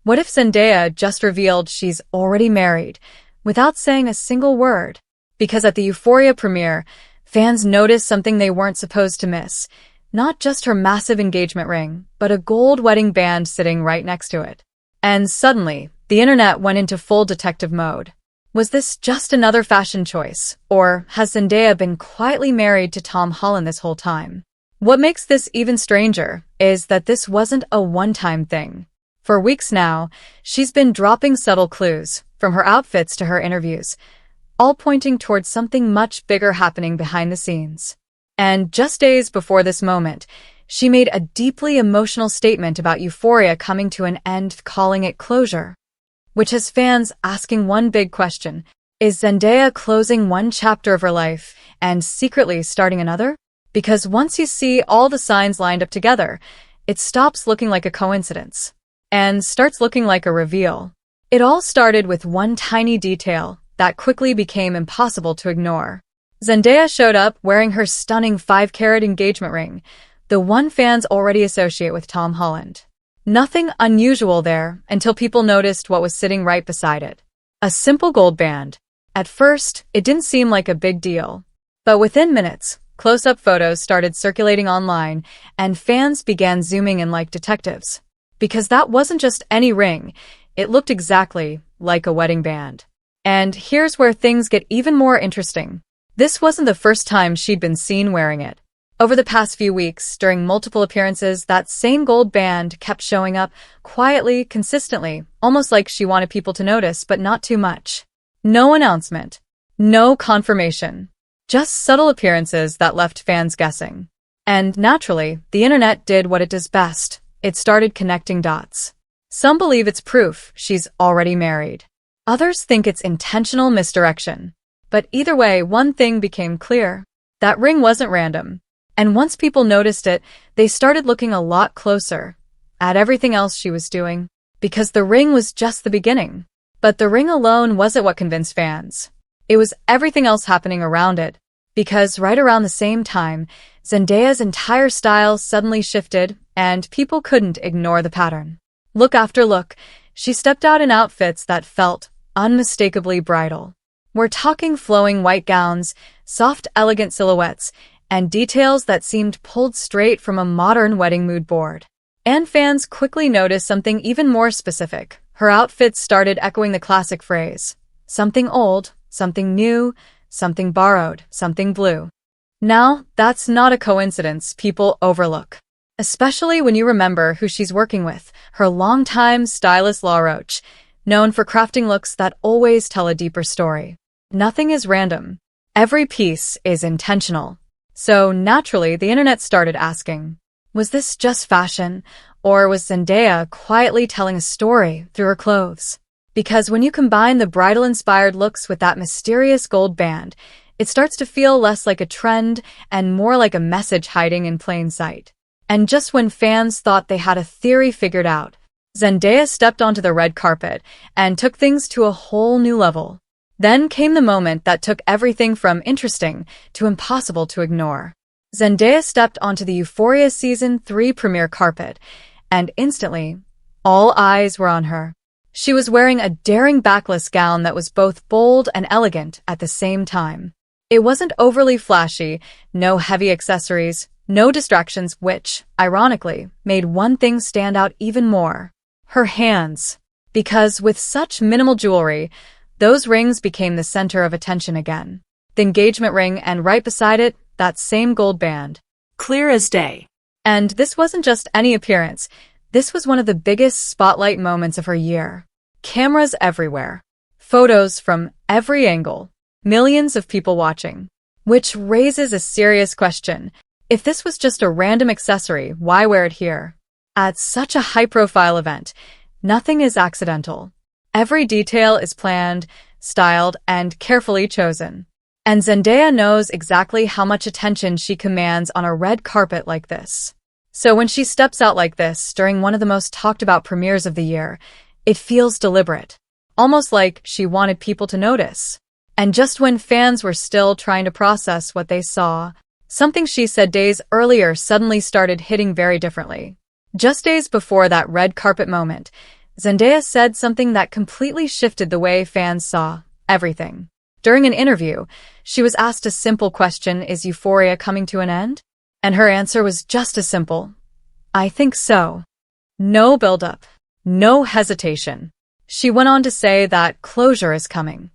What if Zendaya just revealed she's already married without saying a single word? Because at the Euphoria premiere, fans noticed something they weren't supposed to miss. Not just her massive engagement ring, but a gold wedding band sitting right next to it. And suddenly, the internet went into full detective mode. Was this just another fashion choice, or has Zendaya been quietly married to Tom Holland this whole time? What makes this even stranger is that this wasn't a one-time thing. For weeks now, she's been dropping subtle clues, from her outfits to her interviews, all pointing towards something much bigger happening behind the scenes. And just days before this moment, she made a deeply emotional statement about Euphoria coming to an end, calling it closure, which has fans asking one big question: is Zendaya closing one chapter of her life and secretly starting another? Because once you see all the signs lined up together, it stops looking like a coincidence and starts looking like a reveal. It all started with one tiny detail that quickly became impossible to ignore. Zendaya showed up wearing her stunning 5-carat engagement ring, the one fans already associate with Tom Holland. Nothing unusual there until people noticed what was sitting right beside it. A simple gold band. At first, it didn't seem like a big deal. But within minutes, close-up photos started circulating online, and fans began zooming in like detectives. Because that wasn't just any ring, it looked exactly like a wedding band. And here's where things get even more interesting. This wasn't the first time she'd been seen wearing it. Over the past few weeks, during multiple appearances, that same gold band kept showing up quietly, consistently, almost like she wanted people to notice, but not too much. No announcement. No confirmation. Just subtle appearances that left fans guessing. And naturally, the internet did what it does best. It started connecting dots. Some believe it's proof she's already married. Others think it's intentional misdirection. But either way, one thing became clear. That ring wasn't random. And once people noticed it, they started looking a lot closer at everything else she was doing. Because the ring was just the beginning. But the ring alone wasn't what convinced fans. It was everything else happening around it. Because right around the same time, Zendaya's entire style suddenly shifted, and people couldn't ignore the pattern. Look after look, she stepped out in outfits that felt unmistakably bridal. We're talking flowing white gowns, soft, elegant silhouettes, and details that seemed pulled straight from a modern wedding mood board. And fans quickly noticed something even more specific. Her outfits started echoing the classic phrase: something old, something new, something borrowed, something blue. Now, that's not a coincidence people overlook. Especially when you remember who she's working with, her longtime stylist La Roche, known for crafting looks that always tell a deeper story. Nothing is random. Every piece is intentional. So naturally, the internet started asking, was this just fashion, or was Zendaya quietly telling a story through her clothes? Because when you combine the bridal-inspired looks with that mysterious gold band, it starts to feel less like a trend and more like a message hiding in plain sight. And just when fans thought they had a theory figured out, Zendaya stepped onto the red carpet and took things to a whole new level. Then came the moment that took everything from interesting to impossible to ignore. Zendaya stepped onto the Euphoria Season 3 premiere carpet, and instantly, all eyes were on her. She was wearing a daring backless gown that was both bold and elegant at the same time. It wasn't overly flashy, no heavy accessories, no distractions, which, ironically, made one thing stand out even more: her hands. Because with such minimal jewelry, those rings became the center of attention again. The engagement ring, and right beside it, that same gold band. Clear as day. And this wasn't just any appearance. This was one of the biggest spotlight moments of her year. Cameras everywhere. Photos from every angle. Millions of people watching. Which raises a serious question. If this was just a random accessory, why wear it here? At such a high-profile event, nothing is accidental. Every detail is planned, styled, and carefully chosen. And Zendaya knows exactly how much attention she commands on a red carpet like this. So when she steps out like this during one of the most talked-about premieres of the year, it feels deliberate. Almost like she wanted people to notice. And just when fans were still trying to process what they saw, something she said days earlier suddenly started hitting very differently. Just days before that red carpet moment, Zendaya said something that completely shifted the way fans saw everything. During an interview, she was asked a simple question: is Euphoria coming to an end? And her answer was just as simple: I think so. No build-up. No hesitation. She went on to say that closure is coming.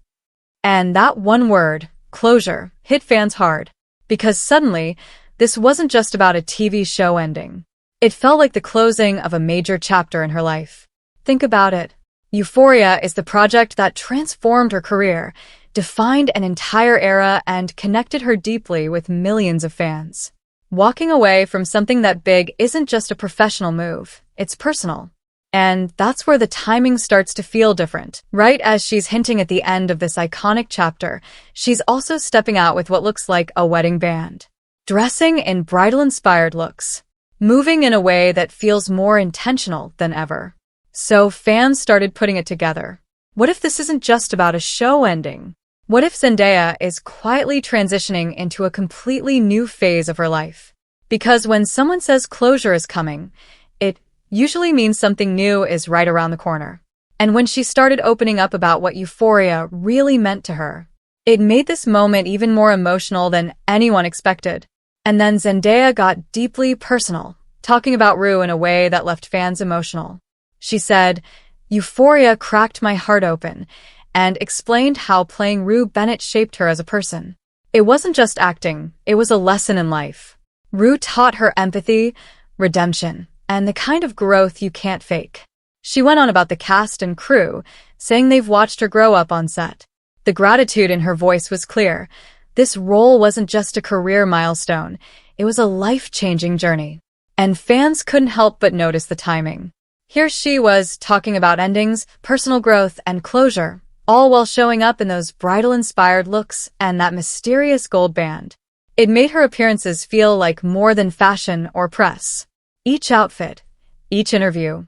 And that one word, closure, hit fans hard. Because suddenly, this wasn't just about a TV show ending. It felt like the closing of a major chapter in her life. Think about it. Euphoria is the project that transformed her career, defined an entire era, and connected her deeply with millions of fans. Walking away from something that big isn't just a professional move, it's personal. And that's where the timing starts to feel different. Right as she's hinting at the end of this iconic chapter, she's also stepping out with what looks like a wedding band. Dressing in bridal-inspired looks. Moving in a way that feels more intentional than ever. So fans started putting it together. What if this isn't just about a show ending? What if Zendaya is quietly transitioning into a completely new phase of her life? Because when someone says closure is coming, it usually means something new is right around the corner. And when she started opening up about what Euphoria really meant to her, it made this moment even more emotional than anyone expected. And then Zendaya got deeply personal, talking about Rue in a way that left fans emotional. She said, Euphoria cracked my heart open, and explained how playing Rue Bennett shaped her as a person. It wasn't just acting, it was a lesson in life. Rue taught her empathy, redemption, and the kind of growth you can't fake. She went on about the cast and crew, saying they've watched her grow up on set. The gratitude in her voice was clear. This role wasn't just a career milestone, it was a life-changing journey. And fans couldn't help but notice the timing. Here she was, talking about endings, personal growth, and closure, all while showing up in those bridal-inspired looks and that mysterious gold band. It made her appearances feel like more than fashion or press. Each outfit, each interview,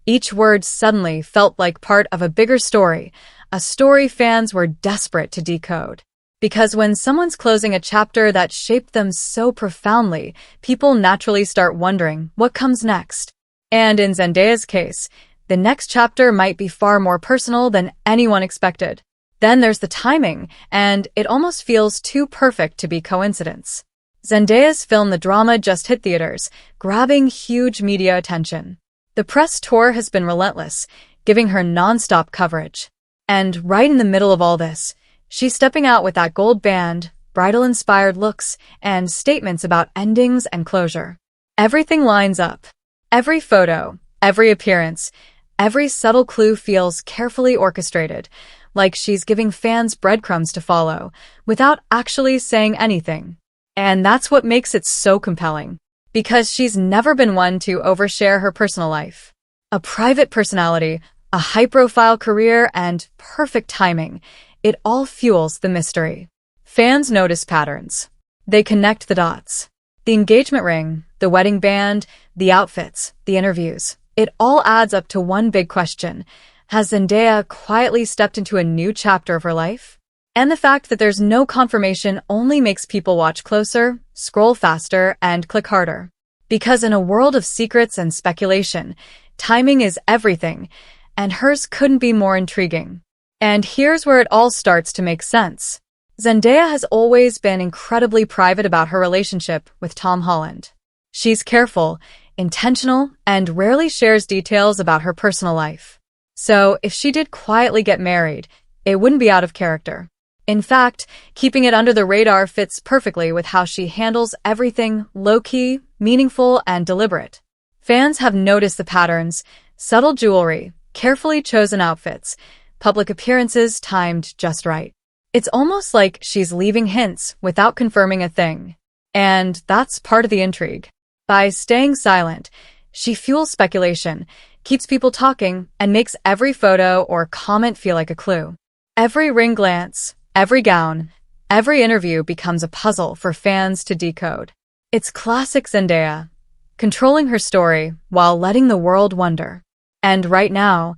each word suddenly felt like part of a bigger story, a story fans were desperate to decode. Because when someone's closing a chapter that shaped them so profoundly, people naturally start wondering what comes next. And in Zendaya's case, the next chapter might be far more personal than anyone expected. Then there's the timing, and it almost feels too perfect to be coincidence. Zendaya's film The Drama just hit theaters, grabbing huge media attention. The press tour has been relentless, giving her non-stop coverage. And right in the middle of all this, she's stepping out with that gold band, bridal-inspired looks, and statements about endings and closure. Everything lines up. Every photo, every appearance, every subtle clue feels carefully orchestrated, like she's giving fans breadcrumbs to follow, without actually saying anything. And that's what makes it so compelling. Because she's never been one to overshare her personal life. A private personality, a high-profile career, and perfect timing. It all fuels the mystery. Fans notice patterns. They connect the dots. The engagement ring, the wedding band, the outfits, the interviews. It all adds up to one big question. Has Zendaya quietly stepped into a new chapter of her life? And the fact that there's no confirmation only makes people watch closer, scroll faster, and click harder. Because in a world of secrets and speculation, timing is everything, and hers couldn't be more intriguing. And here's where it all starts to make sense. Zendaya has always been incredibly private about her relationship with Tom Holland. She's careful, intentional, and rarely shares details about her personal life. So if she did quietly get married, it wouldn't be out of character. In fact, keeping it under the radar fits perfectly with how she handles everything low-key, meaningful, and deliberate. Fans have noticed the patterns: subtle jewelry, carefully chosen outfits, public appearances timed just right. It's almost like she's leaving hints without confirming a thing. And that's part of the intrigue. By staying silent, she fuels speculation, keeps people talking, and makes every photo or comment feel like a clue. Every ring glance, every gown, every interview becomes a puzzle for fans to decode. It's classic Zendaya, controlling her story while letting the world wonder. And right now,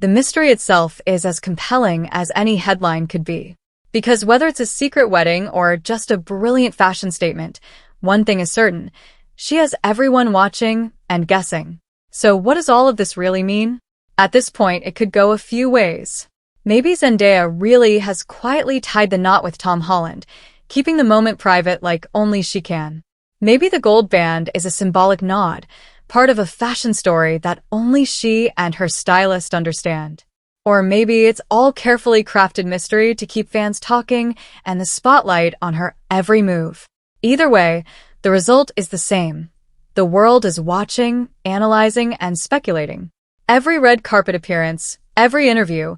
the mystery itself is as compelling as any headline could be. Because whether it's a secret wedding or just a brilliant fashion statement, one thing is certain: she has everyone watching and guessing. So what does all of this really mean? At this point, it could go a few ways. Maybe Zendaya really has quietly tied the knot with Tom Holland, keeping the moment private like only she can. Maybe the gold band is a symbolic nod, part of a fashion story that only she and her stylist understand. Or maybe it's all carefully crafted mystery to keep fans talking and the spotlight on her every move. Either way, the result is the same. The world is watching, analyzing, and speculating. Every red carpet appearance, every interview,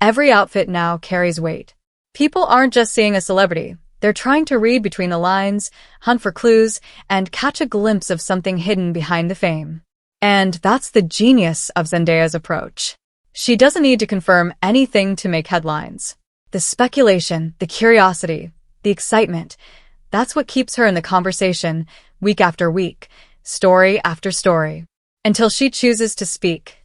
every outfit now carries weight. People aren't just seeing a celebrity. They're trying to read between the lines, hunt for clues, and catch a glimpse of something hidden behind the fame. And that's the genius of Zendaya's approach. She doesn't need to confirm anything to make headlines. The speculation, the curiosity, the excitement, that's what keeps her in the conversation week after week, story after story. Until she chooses to speak,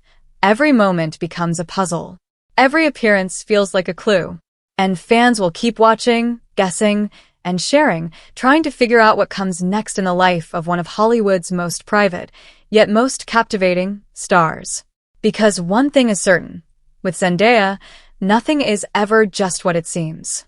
every moment becomes a puzzle. Every appearance feels like a clue. And fans will keep watching, guessing, and sharing, trying to figure out what comes next in the life of one of Hollywood's most private, yet most captivating, stars. Because one thing is certain, with Zendaya, nothing is ever just what it seems.